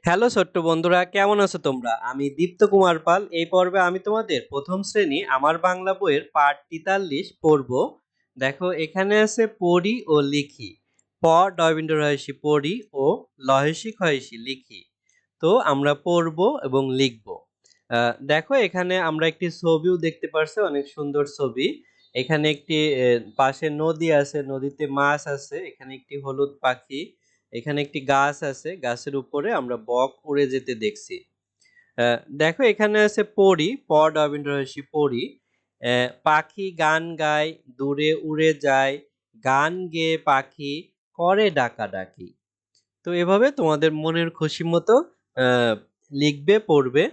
Hello ছোট্ট বন্ধুরা, কেমন আছো তোমরা? আমি দীপ্ত কুমার পাল। এই পর্বে আমি তোমাদের প্রথম শ্রেণী আমার বাংলা বইয়ের পাঠ ৪৩ পড়ব। দেখো, এখানে আছে পড়ি ও লিখি। প ডয়বিন্দু রহস্যি পড়ি ও লহস্যি ক্ষয়স্যি লিখি। তো আমরা পড়ব এবং লিখব। দেখো, এখানে আমরা একটি ছবিও দেখতে পারছি, অনেক সুন্দর ছবি। এখানে একটি পাশে নদী আছে, নদীতে মাছ আছে। এখানে একটি হলুদ পাখি, এখানে একটি গাছ আছে, গাছের উপরে আমরা বক উড়ে যেতে দেখছি। দেখো, এখানে আছে পড়ি, প ডয়বিন্দু রহস্যি পড়ি। পাখি গান গায়, দূরে উড়ে যায়, গান গেয়ে পাখি করে ডাকাডাকি। তো এভাবে তোমাদের মনের খুশি মতো লিখবে, পড়বে।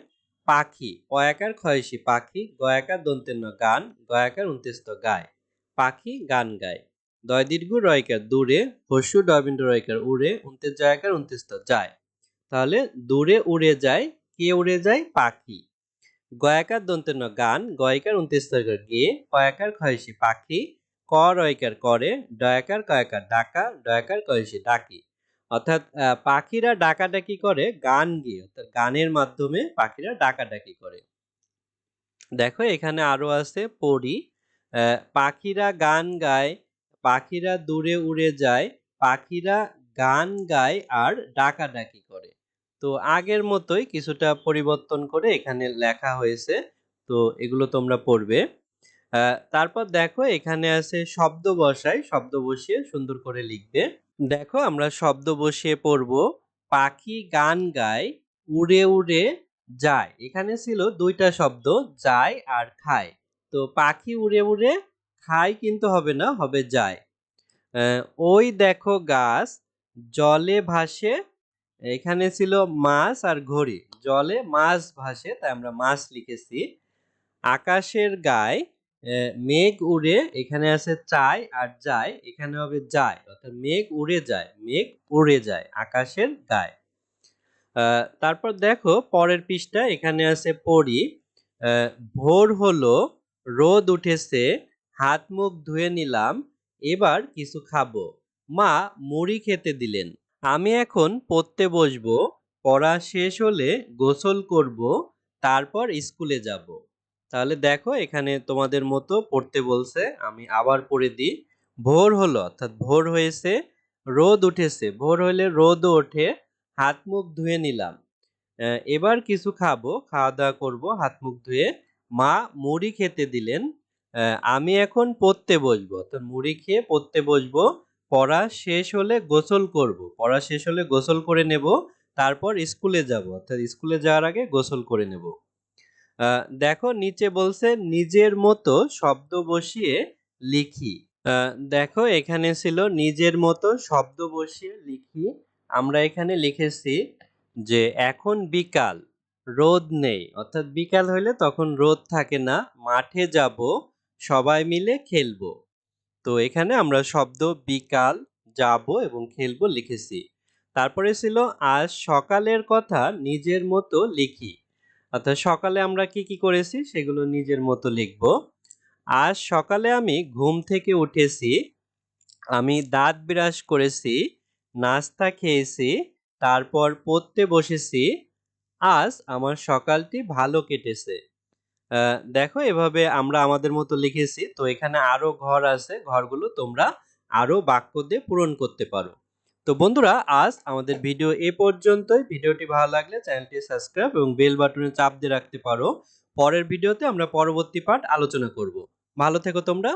পাখি, পয়াকার ক্ষয়সী পাখি, গয়াকার দন্তের ন গান, গয়াকার উন্তেস্ত গায়। পাখি গান গায়। দয় দীর্ঘ রয়কার দূরে, হস্যু ডয়বিন্দু রয়কার উড়ে, উন্তেজ জয়াকার উন্তেস্ত যায়। তাহলে দূরে উড়ে যায়, কে উড়ে যায়? পাখি। গয়াকার দন্তের ন গান, গয়কার উন্তেস্তকার গেয়ে, কয়াকার ক্ষয়সী পাখি, ক রয়কার করে, ডয়াকার কয়াকার ডাকা, ডয়াকার কয়সী ডাকি। অর্থাৎ পাখিরা ডাকাডাকি করে গান গেয়ে, অর্থাৎ গানের মাধ্যমে পাখিরা ডাকাডাকি করে। দেখো, এখানে আরো আছে পড়ি। পাখিরা গান গায়, পাখিরা দূরে উড়ে যায়, পাখিরা গান গায় আর ডাকাডাকি করে। তো আগের মতোই কিছুটা পরিবর্তন করে এখানে লেখা হয়েছে। তো এগুলো তোমরা পড়বে। তারপর দেখো, এখানে আছে শব্দ বসাই, শব্দ বসিয়ে সুন্দর করে লিখবে। দেখো, আমরা শব্দ বসিয়ে পড়ব। পাখি গান গায়, উড়ে উড়ে যায়। এখানে ছিল দুইটা শব্দ, যায় আর খায়। তো পাখি উড়ে উড়ে খায় কিন্তু হবে না, হবে যায়। ওই দেখো গাছ জলে ভাসে। এখানে ছিল মাছ আর ঘড়ি, জলে মাছ ভাসে, তাই আমরা মাছ লিখেছি। আকাশের গায়ে মেঘ উড়ে, এখানে আছে চায় আর যায়, এখানে হবে যায়, অর্থাৎ মেঘ উড়ে যায়, মেঘ উড়ে যায় আকাশের গায়ে। তারপর দেখো পরের পৃষ্ঠা, এখানে আছে পড়ি। ভোর হলো, রোদ উঠেছে, হাত মুখ ধুয়ে নিলাম, এবার কিছু খাবো, মা মুড়ি খেতে দিলেন। আমি এখন পড়তে বসবো, পড়া শেষ হলে গোসল করব, তারপর স্কুলে যাব। তাহলে দেখো, এখানে তোমাদের মতো পড়তে বলছে। আমি আবার পড়ে দিই। ভোর হলো, অর্থাৎ ভোর হয়েছে, রোদ উঠেছে, ভোর হইলে রোদও ওঠে, হাত মুখ ধুয়ে নিলাম, এবার কিছু খাবো, খাওয়া দাওয়া করবো হাত মুখ ধুয়ে, মা মুড়ি খেতে দিলেন। আমি এখন পড়তে বসবো, তো মুড়ি খেয়ে পড়তে বসবো, পড়া শেষ হলে গোসল করব, পড়া শেষ হলে গোসল করে নেব, তারপর স্কুলে যাব, অর্থাৎ স্কুলে যাওয়ার আগে গোসল করে নেব। দেখো, নিচে বলছে নিজের মতো শব্দ বসিয়ে লিখি। দেখো, এখানে ছিল নিজের মতো শব্দ বসিয়ে লিখি। আমরা এখানে লিখেছি যে এখন বিকাল, রোদ নেই, অর্থাৎ বিকাল হইলে তখন রোদ থাকে না, মাঠে যাব, সবাই মিলে খেলবো। তো এখানে আমরা শব্দ বিকাল, যাব এবং খেলবো লিখেছি। তারপরে ছিল আজ সকালের কথা নিজের মতো লিখি। অর্থাৎ সকালে আমরা কি কি করেছি সেগুলো নিজের মতো লিখব। আজ সকালে আমি ঘুম থেকে উঠেছি, আমি দাঁত ব্রাশ করেছি, নাস্তা খেয়েছি, তারপর পড়তে বসেছি, আজ আমার সকালটি ভালো কেটেছে। দেখো, এভাবে আমরা আমাদের মতো লিখেছি। তো এখানে আরো ঘর আছে, ঘরগুলো তোমরা আরো বাক্য দিয়ে পূরণ করতে পারো। তো বন্ধুরা, আজ আমাদের ভিডিও এ পর্যন্তই। ভিডিওটি ভালো লাগলে চ্যানেলটি সাবস্ক্রাইব এবং বেল বাটনে চাপ দিয়ে রাখতে পারো। পরের ভিডিওতে আমরা পরবর্তী পার্ট আলোচনা করব। ভালো থেকো তোমরা।